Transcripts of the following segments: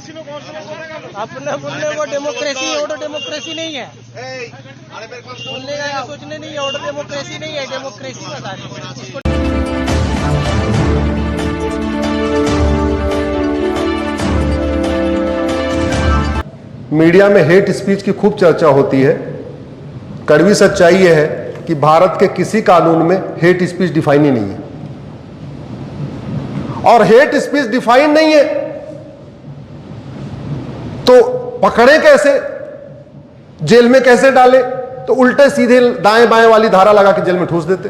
अपने बोलने को डेमोक्रेसी है, ऑर्डर डेमोक्रेसी नहीं है। बोलने का या सोचने नहीं है, ऑर्डर डेमोक्रेसी नहीं है, डेमोक्रेसी बता रही है। मीडिया में हेट स्पीच की खूब चर्चा होती है। कड़वी सच्चाई यह है कि भारत के किसी कानून में हेट स्पीच डिफाइन ही नहीं है, और हेट स्पीच डिफाइन नहीं है तो पकड़े कैसे, जेल में कैसे डाले? तो उल्टे सीधे दाएं बाएं वाली धारा लगा के जेल में ठूस देते।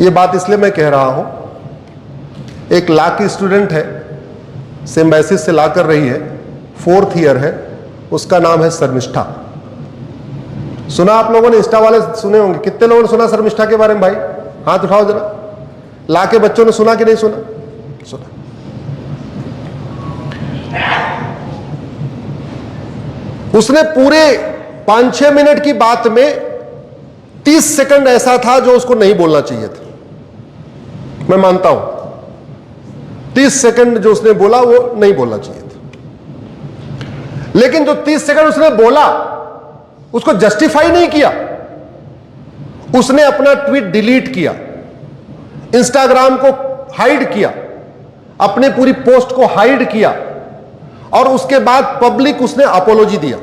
यह बात इसलिए मैं कह रहा हूं, एक लॉ की स्टूडेंट है, सिम्बायसिस से लॉ कर रही है, 4th ईयर है, उसका नाम है शर्मिष्ठा। सुना आप लोगों ने? इंस्टा वाले सुने होंगे। कितने लोगों ने सुना शर्मिष्ठा के बारे में? भाई हाथ उठाओ जरा। लॉ के बच्चों ने सुना कि नहीं सुना? सुना। उसने पूरे 5-6 मिनट की बात में 30 सेकंड ऐसा था जो उसको नहीं बोलना चाहिए था। मैं मानता हूं 30 सेकंड जो उसने बोला वो नहीं बोलना चाहिए था, लेकिन जो 30 सेकंड उसने बोला उसको जस्टिफाई नहीं किया। उसने अपना ट्वीट डिलीट किया, इंस्टाग्राम को हाइड किया, अपने पूरी पोस्ट को हाइड किया, और उसके बाद पब्लिक उसने अपोलॉजी दिया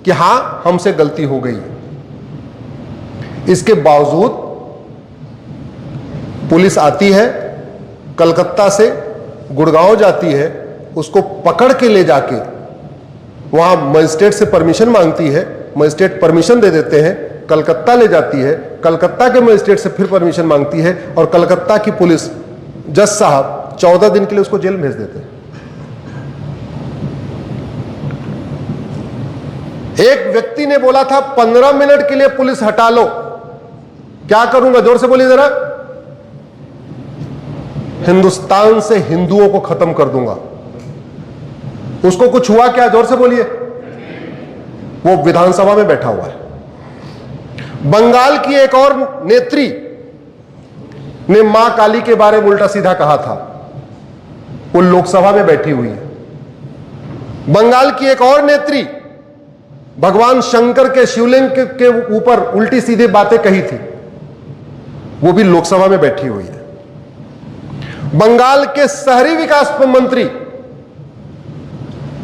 कि हां हमसे गलती हो गई। इसके बावजूद पुलिस आती है, कलकत्ता से गुड़गांव जाती है, उसको पकड़ के ले जाके वहां मजिस्ट्रेट से परमिशन मांगती है, मजिस्ट्रेट परमिशन दे देते हैं, कलकत्ता ले जाती है, कलकत्ता के मजिस्ट्रेट से फिर परमिशन मांगती है, और कलकत्ता की पुलिस जज साहब 14 दिन के लिए उसको जेल भेज देते हैं। एक व्यक्ति ने बोला था 15 मिनट के लिए पुलिस हटा लो। क्या करूंगा? जोर से बोलिए जरा। हिंदुस्तान से हिंदुओं को खत्म कर दूंगा। उसको कुछ हुआ क्या? जोर से बोलिए। वो विधानसभा में बैठा हुआ है। बंगाल की एक और नेत्री ने मां काली के बारे में उल्टा सीधा कहा था, वो लोकसभा में बैठी हुई है। बंगाल की एक और नेत्री भगवान शंकर के शिवलिंग के ऊपर उल्टी सीधी बातें कही थी, वो भी लोकसभा में बैठी हुई है। बंगाल के शहरी विकास मंत्री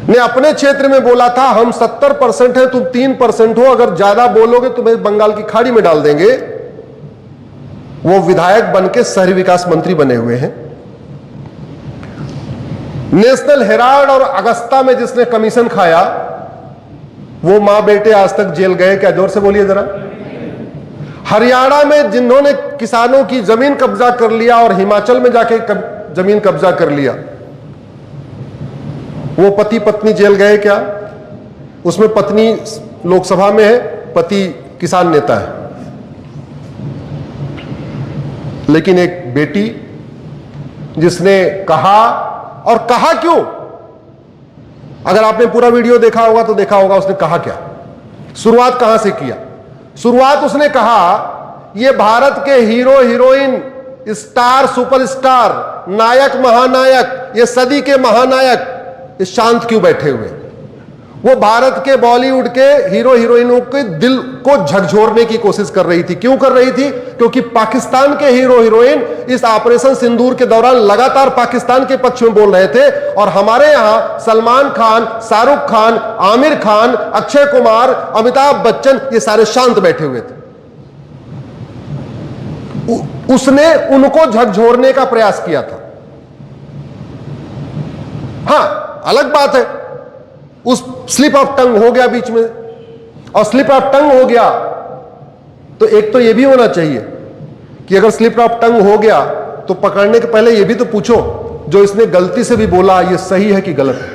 ने अपने क्षेत्र में बोला था हम 70% है, तुम 3% हो, अगर ज्यादा बोलोगे तुम्हें बंगाल की खाड़ी में डाल देंगे। वो विधायक बनके शहरी विकास मंत्री बने हुए हैं। नेशनल हेराल्ड और अगस्ता में जिसने कमीशन खाया, वो मां बेटे आज तक जेल गए क्या? जोर से बोलिए जरा। हरियाणा में जिन्होंने किसानों की जमीन कब्जा कर लिया और हिमाचल में जाके जमीन कब्जा कर लिया, वो पति पत्नी जेल गए क्या? उसमें पत्नी लोकसभा में है, पति किसान नेता है। लेकिन एक बेटी जिसने कहा, और कहा क्यों? अगर आपने पूरा वीडियो देखा होगा तो देखा होगा उसने कहा क्या। शुरुआत कहां से किया? शुरुआत उसने कहा ये भारत के हीरो हीरोइन, स्टार सुपरस्टार, नायक महानायक, ये सदी के महानायक शांत क्यों बैठे हुए? वो भारत के बॉलीवुड के हीरो हीरोइनों के दिल को झकझोरने की कोशिश कर रही थी। क्यों कर रही थी? क्योंकि पाकिस्तान के हीरो हीरोइन इस ऑपरेशन सिंदूर के दौरान लगातार पाकिस्तान के पक्ष में बोल रहे थे, और हमारे यहां सलमान खान, शाहरुख खान, आमिर खान, अक्षय कुमार, अमिताभ बच्चन, ये सारे शांत बैठे हुए थे। उसने उनको झकझोरने का प्रयास किया था। हां, अलग बात है उस स्लिप ऑफ टंग हो गया बीच में, और स्लिप ऑफ टंग हो गया तो एक तो यह भी होना चाहिए कि अगर स्लिप ऑफ टंग हो गया तो पकड़ने के पहले यह भी तो पूछो जो इसने गलती से भी बोला यह सही है कि गलत है।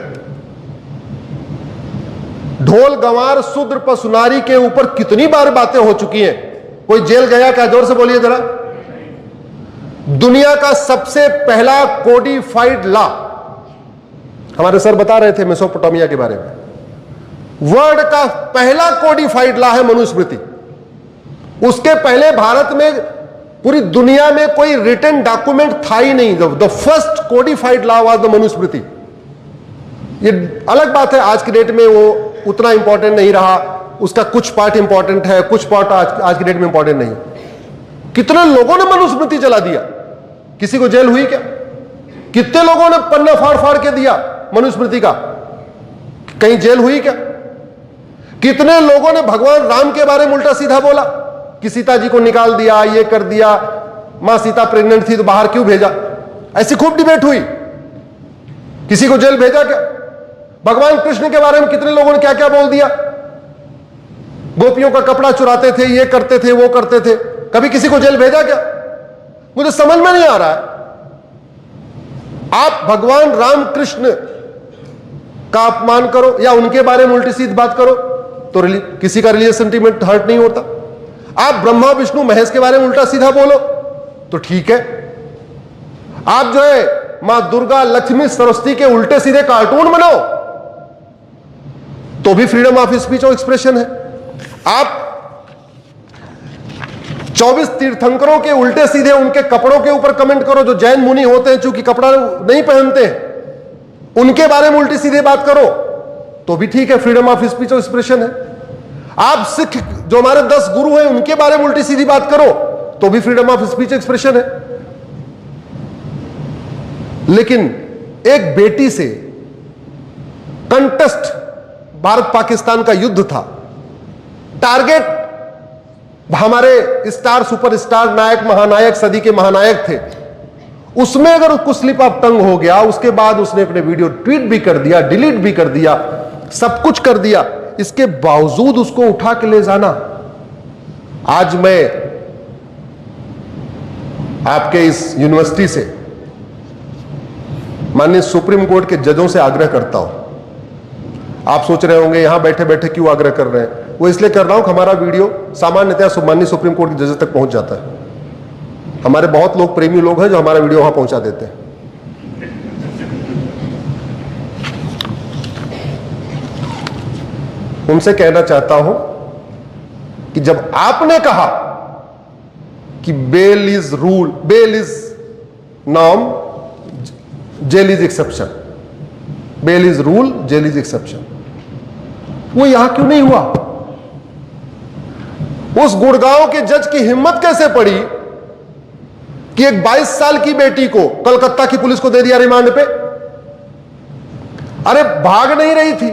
ढोल गंवार शूद्र पसुनारी के ऊपर कितनी बार बातें हो चुकी हैं। कोई जेल गया क्या? जोर से बोलिए जरा। दुनिया का सबसे पहला कोडिफाइड लॉ, हमारे सर बता रहे थे मेसोपोटामिया के बारे में, वर्ल्ड का पहला कोडिफाइड लॉ है मनुस्मृति। उसके पहले भारत में पूरी दुनिया में कोई रिटन डॉक्यूमेंट था ही नहीं। The first codified law was the Manusmriti. ये अलग बात है, आज की डेट में वो उतना इंपॉर्टेंट नहीं रहा, उसका कुछ पार्ट इंपॉर्टेंट है, कुछ पार्ट आज की डेट में इंपॉर्टेंट नहीं। कितने लोगों ने मनुस्मृति जला दिया, किसी को जेल हुई क्या? कितने लोगों ने पन्ना फाड़ फाड़ के दिया मनुस्मृति का, कहीं जेल हुई क्या? कितने लोगों ने भगवान राम के बारे में उल्टा सीधा बोला कि सीता जी को निकाल दिया, ये कर दिया, मां सीता प्रेग्नेंट थी तो बाहर क्यों भेजा? ऐसी खूब डिबेट हुई, किसी को जेल भेजा क्या? भगवान कृष्ण के बारे में कितने लोगों ने क्या क्या बोल दिया, गोपियों का कपड़ा चुराते थे, ये करते थे, वो करते थे, कभी किसी को जेल भेजा क्या? मुझे समझ में नहीं आ रहा है। आप भगवान राम कृष्ण का अपमान करो या उनके बारे में उल्टी सीधी बात करो तो किसी का रिलीजियस सेंटीमेंट हर्ट नहीं होता। आप ब्रह्मा विष्णु महेश के बारे में उल्टा सीधा बोलो तो ठीक है। आप जो है मां दुर्गा लक्ष्मी सरस्वती के उल्टे सीधे कार्टून बनाओ तो भी फ्रीडम ऑफ स्पीच और एक्सप्रेशन है। आप 24 तीर्थंकरों के उल्टे सीधे उनके कपड़ों के ऊपर कमेंट करो, जो जैन मुनि होते हैं चूंकि कपड़ा नहीं पहनते हैं, उनके बारे में उल्टी सीधे बात करो तो भी ठीक है, फ्रीडम ऑफ स्पीच और एक्सप्रेशन है। आप सिख जो हमारे 10 गुरु हैं उनके बारे में उल्टी सीधी बात करो तो भी फ्रीडम ऑफ स्पीच एक्सप्रेशन है। लेकिन एक बेटी से कंटेस्ट, भारत पाकिस्तान का युद्ध था, टारगेट हमारे स्टार सुपरस्टार नायक महानायक सदी के महानायक थे, उसमें अगर उसको स्लिप ऑफ टंग हो गया, उसके बाद उसने अपने वीडियो ट्वीट भी कर दिया, डिलीट भी कर दिया, सब कुछ कर दिया, इसके बावजूद उसको उठा के ले जाना। आज मैं आपके इस यूनिवर्सिटी से माननीय सुप्रीम कोर्ट के जजों से आग्रह करता हूं। आप सोच रहे होंगे यहां बैठे बैठे क्यों आग्रह कर रहे हैं, वो इसलिए कर रहा हूं कि हमारा वीडियो सामान्यतः माननीय सुप्रीम कोर्ट के जजेस तक पहुंच जाता है। हमारे बहुत लोग प्रेमी लोग हैं जो हमारा वीडियो वहां पहुंचा देते हैं। उनसे कहना चाहता हूं कि जब आपने कहा कि bail is rule, bail is norm, jail is exception, bail is rule, jail is exception, वो यहां क्यों नहीं हुआ? उस गुड़गांव के जज की हिम्मत कैसे पड़ी कि एक 22 साल की बेटी को कलकत्ता की पुलिस को दे दिया रिमांड पे? अरे भाग नहीं रही थी,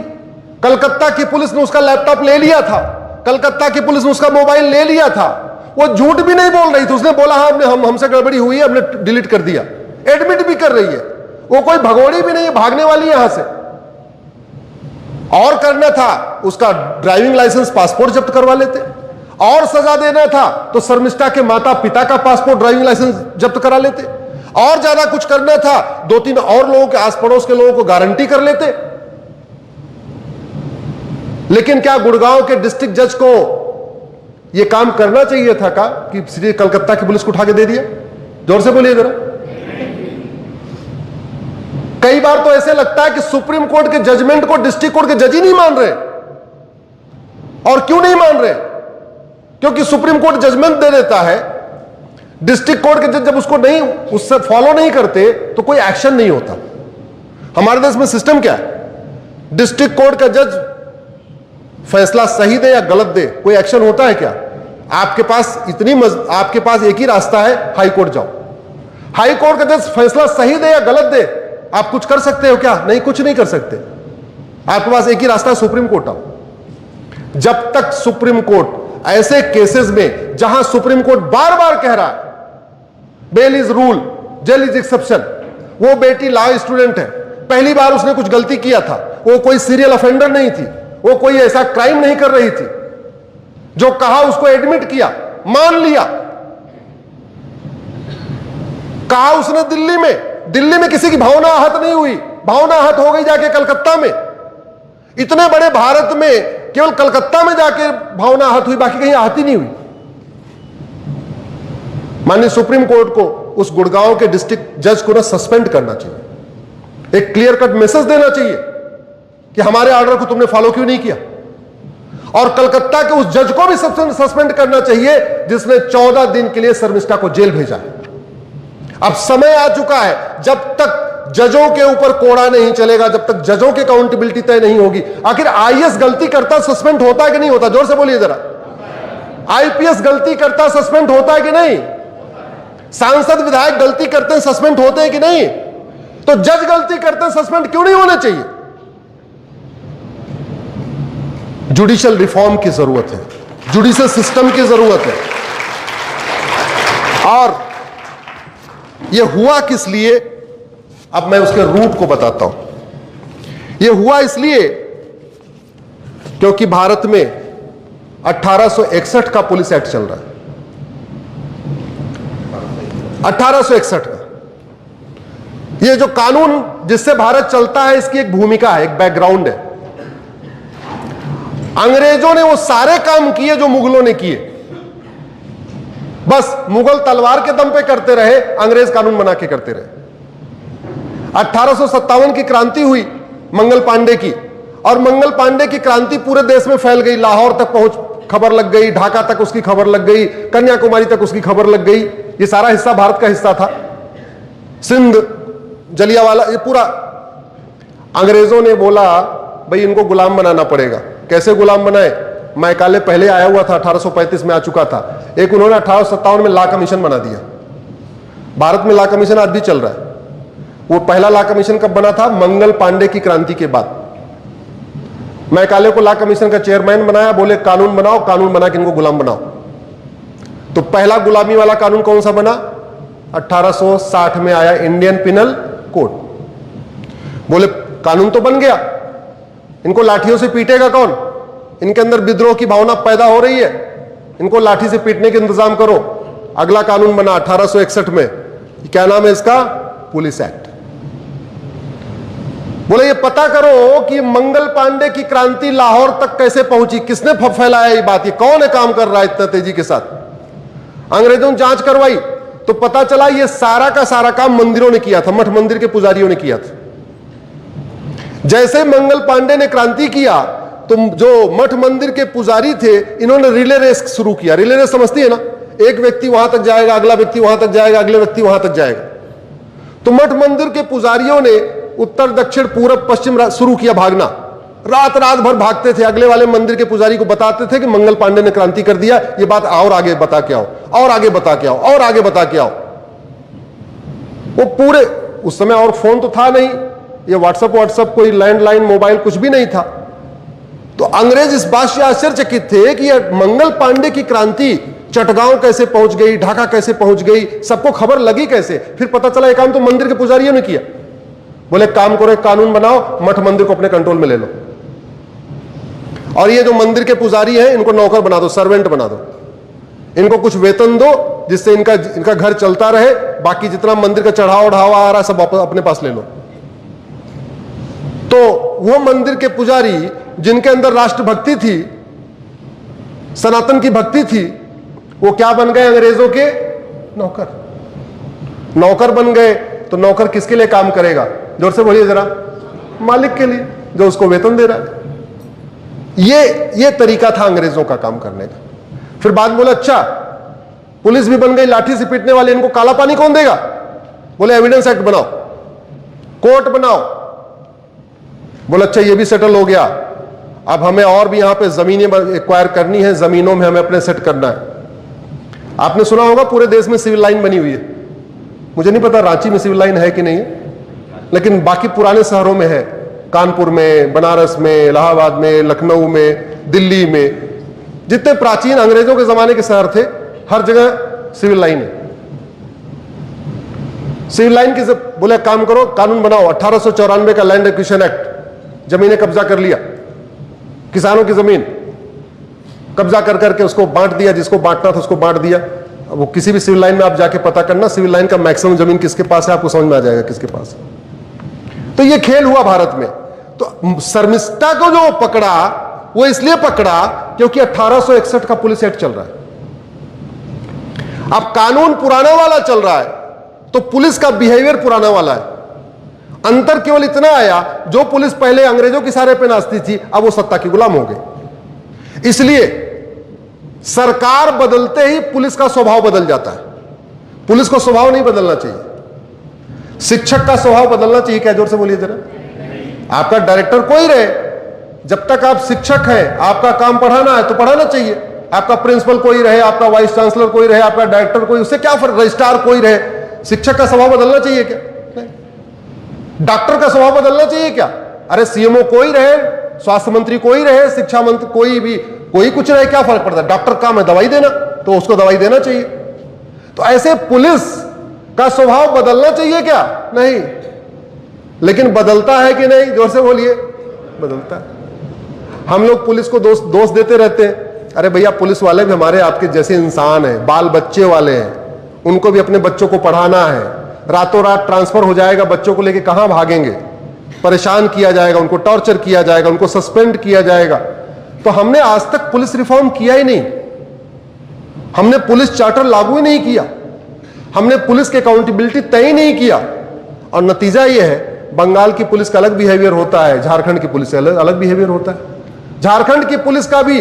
कलकत्ता की पुलिस ने उसका लैपटॉप ले लिया था, कलकत्ता की पुलिस ने उसका मोबाइल ले लिया था, वो झूठ भी नहीं बोल रही थी, उसने बोला हाँ हमसे गड़बड़ी हुई है, हमने डिलीट कर दिया, एडमिट भी कर रही है, वो कोई भगोड़ी भी नहीं है, भागने वाली है यहां से। और करना था उसका ड्राइविंग लाइसेंस पासपोर्ट जब्त करवा लेते, और सजा देना था तो शर्मिष्ठा के माता पिता का पासपोर्ट ड्राइविंग लाइसेंस जब्त करा लेते, और ज्यादा कुछ करना था 2-3 और लोगों के आस पड़ोस के लोगों को गारंटी कर लेते। लेकिन क्या गुड़गांव के डिस्ट्रिक्ट जज को यह काम करना चाहिए था का कि सीधे कलकत्ता की पुलिस को उठा के दे दिया? जोर से बोलिए जरा। कई बार तो ऐसे लगता है कि सुप्रीम कोर्ट के जजमेंट को डिस्ट्रिक्ट कोर्ट के जज ही नहीं मान रहे। और क्यों नहीं मान रहे? क्योंकि सुप्रीम कोर्ट जजमेंट दे देता है, डिस्ट्रिक्ट कोर्ट के जज जब उसको नहीं, उससे फॉलो नहीं करते तो कोई एक्शन नहीं होता। हमारे देश में सिस्टम क्या है, डिस्ट्रिक्ट कोर्ट का जज फैसला सही दे या गलत दे, कोई एक्शन होता है क्या? आपके पास एक ही रास्ता है, हाई कोर्ट जाओ। हाई कोर्ट का जज फैसला सही दे या गलत दे, आप कुछ कर सकते हो क्या? नहीं, कुछ नहीं कर सकते। आपके पास एक ही रास्ता है, सुप्रीम कोर्ट आओ। जब तक सुप्रीम कोर्ट ऐसे केसेस में जहां सुप्रीम कोर्ट बार बार कह रहा है bail is rule, jail is exception, वो बेटी लॉ स्टूडेंट है, पहली बार उसने कुछ गलती किया था, वो कोई सीरियल ऑफेंडर नहीं थी, वो कोई ऐसा क्राइम नहीं कर रही थी, जो कहा उसको एडमिट किया, मान लिया। कहा उसने दिल्ली में किसी की भावना आहत नहीं हुई, भावना आहत हो गई जाके कलकत्ता में। इतने बड़े भारत में केवल कलकत्ता में जाके भावना आहत हुई, बाकी कहीं आहत ही नहीं हुई। माननीय सुप्रीम कोर्ट को उस गुड़गांव के डिस्ट्रिक्ट जज को ना सस्पेंड करना चाहिए, एक क्लियर कट मैसेज देना चाहिए कि हमारे ऑर्डर को तुमने फॉलो क्यों नहीं किया। और कलकत्ता के उस जज को भी सस्पेंड करना चाहिए जिसने 14 दिन के लिए शर्मिष्ठा को जेल भेजा है। अब समय आ चुका है, जब तक जजों के ऊपर कोड़ा नहीं चलेगा, जब तक जजों की अकाउंटेबिलिटी तय नहीं होगी। आखिर आईएएस गलती करता सस्पेंड होता है कि नहीं होता? जोर से बोलिए जरा। आईपीएस गलती करता सस्पेंड होता है कि नहीं? सांसद विधायक गलती करते हैं सस्पेंड होते हैं कि नहीं? तो जज गलती करते हैं सस्पेंड क्यों नहीं होने चाहिए? जुडिशियल रिफॉर्म की जरूरत है, जुडिशियल सिस्टम की जरूरत है। और यह हुआ किस लिए, अब मैं उसके रूट को बताता हूं। यह हुआ इसलिए क्योंकि भारत में 1861 का पुलिस एक्ट चल रहा है। 1861 का यह जो कानून जिससे भारत चलता है, इसकी एक भूमिका है, एक बैकग्राउंड है। अंग्रेजों ने वो सारे काम किए जो मुगलों ने किए, बस मुगल तलवार के दम पे करते रहे, अंग्रेज कानून बना के करते रहे। 1857 की क्रांति हुई मंगल पांडे की, और मंगल पांडे की क्रांति पूरे देश में फैल गई। लाहौर तक पहुंच खबर लग गई, ढाका तक उसकी खबर लग गई, कन्याकुमारी तक उसकी खबर लग गई। ये सारा हिस्सा भारत का हिस्सा था, सिंध, जलियांवाला, ये पूरा। अंग्रेजों ने बोला भाई इनको गुलाम बनाना पड़ेगा। कैसे गुलाम बनाए? मैकाले पहले आया हुआ था, 1835 में आ चुका था। एक उन्होंने 1857 में लॉ कमीशन बना दिया। भारत में लॉ कमीशन आज भी चल रहा है। वो पहला लॉ कमीशन कब बना था? मंगल पांडे की क्रांति के बाद। मैकाले को लॉ कमीशन का चेयरमैन बनाया, बोले कानून बनाओ, कानून बना के इनको गुलाम बनाओ। तो पहला गुलामी वाला कानून कौन सा बना? 1860 में आया इंडियन पिनल कोड। बोले कानून तो बन गया, इनको लाठियों से पीटेगा कौन? इनके अंदर विद्रोह की भावना पैदा हो रही है, इनको लाठी से पीटने के इंतजाम करो। अगला कानून बना 1861 में, क्या नाम है इसका? Police act. बोले ये पता करो कि मंगल पांडे की क्रांति लाहौर तक कैसे पहुंची, किसने फैलाया ये बात, ये कौन है काम कर रहा है इतना तेजी के साथ। अंग्रेजों ने जांच करवाई तो पता चला ये सारा का सारा काम मंदिरों ने किया था, मठ मंदिर के पुजारियों ने किया था। जैसे मंगल पांडे ने क्रांति किया तो जो मठ मंदिर के पुजारी थे, इन्होंने रिले रेस शुरू किया। रिले रेस समझती है ना? एक व्यक्ति वहां तक जाएगा, अगला व्यक्ति वहां तक जाएगा, अगले व्यक्ति वहां तक जाएगा। तो मठ मंदिर के पुजारियों ने उत्तर दक्षिण पूरब पश्चिम शुरू किया भागना। रात रात भर भागते थे, अगले वाले मंदिर के पुजारी को बताते थे कि मंगल पांडे ने क्रांति कर दिया, ये बात और आगे बता के आओ, और आगे बता के आओ, और आगे बता के आओ। वो पूरे, उस समय और फोन तो था नहीं, ये व्हाट्सएप कोई लैंडलाइन मोबाइल कुछ भी नहीं था। तो अंग्रेज इस बात से आश्चर्यचकित थे कि यह मंगल पांडे की क्रांति चटगांव कैसे पहुंच गई, ढाका कैसे पहुंच गई, सबको खबर लगी कैसे। फिर पता चला ये काम तो मंदिर के पुजारियों ने किया। बोले काम करो, एक कानून बनाओ, मठ मंदिर को अपने कंट्रोल में ले लो, और ये जो मंदिर के पुजारी हैं इनको नौकर बना दो, सर्वेंट बना दो, इनको कुछ वेतन दो जिससे इनका घर चलता रहे, बाकी जितना मंदिर का चढ़ावा उढ़ावा आ रहा है सब अपने पास ले लो। तो वो मंदिर के पुजारी जिनके अंदर राष्ट्रभक्ति थी, सनातन की भक्ति थी, वो क्या बन गए? अंग्रेजों के नौकर। नौकर बन गए तो नौकर किसके लिए काम करेगा? जोर से बोलिए जरा। मालिक के लिए, जो उसको वेतन दे रहा है। ये तरीका था अंग्रेजों का काम करने का। फिर बाद में बोला अच्छा पुलिस भी बन गई, लाठी से पीटने वाले, इनको काला पानी कौन देगा? बोले एविडेंस एक्ट बनाओ, कोर्ट बनाओ। बोला अच्छा ये भी सेटल हो गया, अब हमें और भी यहां पे जमीनें एक्वायर करनी है, जमीनों में हमें अपने सेट करना है। आपने सुना होगा पूरे देश में सिविल लाइन बनी हुई है। मुझे नहीं पता रांची में सिविल लाइन है कि नहीं है, लेकिन बाकी पुराने शहरों में है, कानपुर में, बनारस में, इलाहाबाद में, लखनऊ में, दिल्ली में, जितने प्राचीन अंग्रेजों के जमाने के शहर थे, हर जगह सिविल लाइन है। सिविल लाइन की बोले काम करो, कानून बनाओ। 1894 का लैंड एक्विजिशन एक्ट, जमीनें कब्जा कर लिया, किसानों की जमीन कब्जा कर करके उसको बांट दिया, जिसको बांटना था उसको बांट दिया। वो किसी भी सिविल लाइन में आप जाके पता करना, सिविल लाइन का मैक्सिमम जमीन किसके पास है, आपको समझ में आ जाएगा किसके पास है। तो ये खेल हुआ भारत में। तो शर्मिष्ठा को जो पकड़ा वो इसलिए पकड़ा क्योंकि 1861 का पुलिस एक्ट चल रहा है। अब कानून पुराना वाला चल रहा है तो पुलिस का बिहेवियर पुराना वाला है। अंतर केवल इतना आया, जो पुलिस पहले अंग्रेजों की सारे पे नाचती थी, अब वो सत्ता की गुलाम हो गई। इसलिए सरकार बदलते ही पुलिस का स्वभाव बदल जाता है। पुलिस को स्वभाव नहीं बदलना चाहिए। शिक्षक का स्वभाव बदलना चाहिए क्या? जोर से बोलिए जरा। आपका डायरेक्टर कोई रहे, जब तक आप शिक्षक हैं, आपका काम पढ़ाना है तो पढ़ाना चाहिए। आपका प्रिंसिपल कोई रहे, आपका वाइस चांसलर कोई रहे, आपका डायरेक्टर कोई, उससे क्या फर्क, रजिस्ट्रार कोई रहे, शिक्षक का स्वभाव बदलना चाहिए क्या? नहीं। डॉक्टर का स्वभाव बदलना चाहिए क्या? अरे सीएमओ कोई रहे, स्वास्थ्य मंत्री कोई रहे, शिक्षा मंत्री कोई भी, कोई कुछ रहे, क्या फर्क पड़ता है? डॉक्टर काम है दवाई देना, तो उसको दवाई देना चाहिए। तो ऐसे पुलिस का स्वभाव बदलना चाहिए क्या? नहीं। लेकिन बदलता है कि नहीं? जोर से बोलिए। बदलता है। हम लोग पुलिस को दोष देते रहते हैं। अरे भैया, पुलिस वाले भी हमारे आपके जैसे इंसान हैं, बाल बच्चे वाले हैं, उनको भी अपने बच्चों को पढ़ाना है। रातों रात ट्रांसफर हो जाएगा, बच्चों को लेके कहां भागेंगे? परेशान किया जाएगा, उनको टॉर्चर किया जाएगा, उनको सस्पेंड किया जाएगा। तो हमने आज तक पुलिस रिफॉर्म किया ही नहीं, हमने पुलिस चार्टर लागू ही नहीं किया, हमने पुलिस की अकाउंटेबिलिटी तय ही नहीं किया। और नतीजा यह है, बंगाल की पुलिस का अलग बिहेवियर होता है, झारखंड की पुलिस का अलग बिहेवियर होता है। झारखंड की पुलिस का भी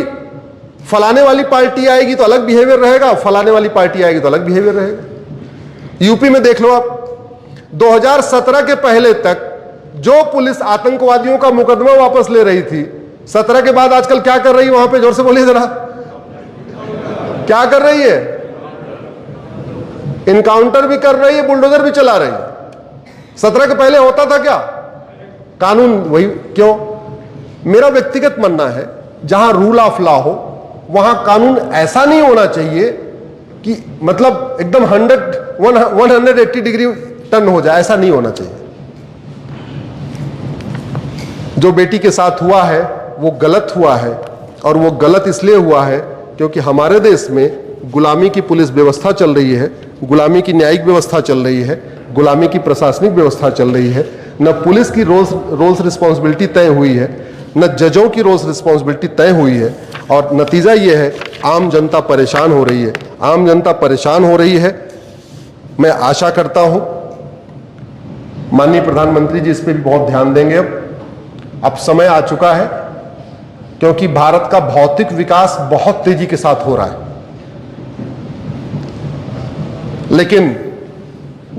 फलाने वाली पार्टी आएगी तो अलग बिहेवियर रहेगा, फलाने वाली पार्टी आएगी तो अलग बिहेवियर रहेगा। यूपी में देख लो आप, 2017 के पहले तक जो पुलिस आतंकवादियों का मुकदमा वापस ले रही थी, 17 के बाद आजकल क्या कर रही है वहां पे? जोर से बोलिए जरा। क्या कर रही है? इनकाउंटर भी कर रही है, बुलडोजर भी चला रही है। 17 के पहले होता था क्या? कानून वही। क्यों? मेरा व्यक्तिगत मानना है, जहां रूल ऑफ लॉ हो वहां कानून ऐसा नहीं होना चाहिए कि मतलब एकदम 180 डिग्री टर्न हो जाए, ऐसा नहीं होना चाहिए। जो बेटी के साथ हुआ है वो गलत हुआ है, और वो गलत इसलिए हुआ है क्योंकि हमारे देश में गुलामी की पुलिस व्यवस्था चल रही है, गुलामी की न्यायिक व्यवस्था चल रही है, गुलामी की प्रशासनिक व्यवस्था चल रही है। न पुलिस की रोल्स रिस्पॉन्सिबिलिटी तय हुई है, न जजों की रोल्स रिस्पॉन्सिबिलिटी तय हुई है, और नतीजा ये है आम जनता परेशान हो रही है। आम जनता परेशान हो रही है। मैं आशा करता हूं माननीय प्रधानमंत्री जी इस पे भी बहुत ध्यान देंगे। अब समय आ चुका है, क्योंकि भारत का भौतिक विकास बहुत तेजी के साथ हो रहा है, लेकिन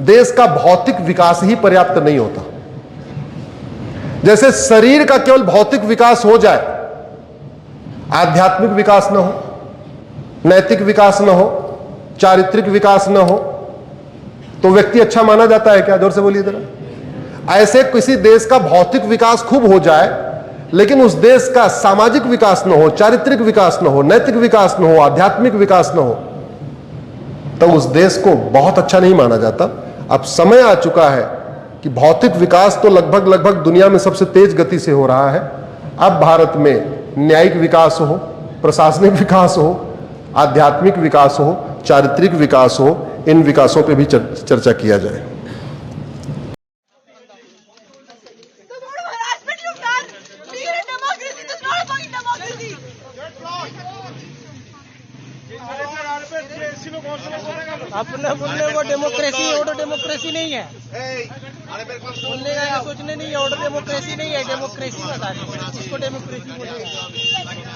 देश का भौतिक विकास ही पर्याप्त नहीं होता। जैसे शरीर का केवल भौतिक विकास हो जाए, आध्यात्मिक विकास न हो, नैतिक विकास न हो, चारित्रिक विकास न हो, तो व्यक्ति अच्छा माना जाता है क्या? जोर से बोलिए जरा। ऐसे किसी देश का भौतिक विकास खूब हो जाए, लेकिन उस देश का सामाजिक विकास न हो, चारित्रिक विकास न हो, नैतिक विकास न हो, आध्यात्मिक विकास न हो, तो उस देश को बहुत अच्छा नहीं माना जाता। अब समय आ चुका है कि भौतिक विकास तो लगभग दुनिया में सबसे तेज गति से हो रहा है। अब भारत में न्यायिक विकास हो, प्रशासनिक विकास हो, आध्यात्मिक विकास हो, चारित्रिक विकास हो, इन विकासों पे भी चर्चा किया जाए। अपने बोलने को डेमोक्रेसी, ऑर्डर डेमोक्रेसी नहीं है। बोलने का सोचने नहीं है, ऑर्डर डेमोक्रेसी नहीं है, डेमोक्रेसी बता रही है, इसको डेमोक्रेसी बोलेगा।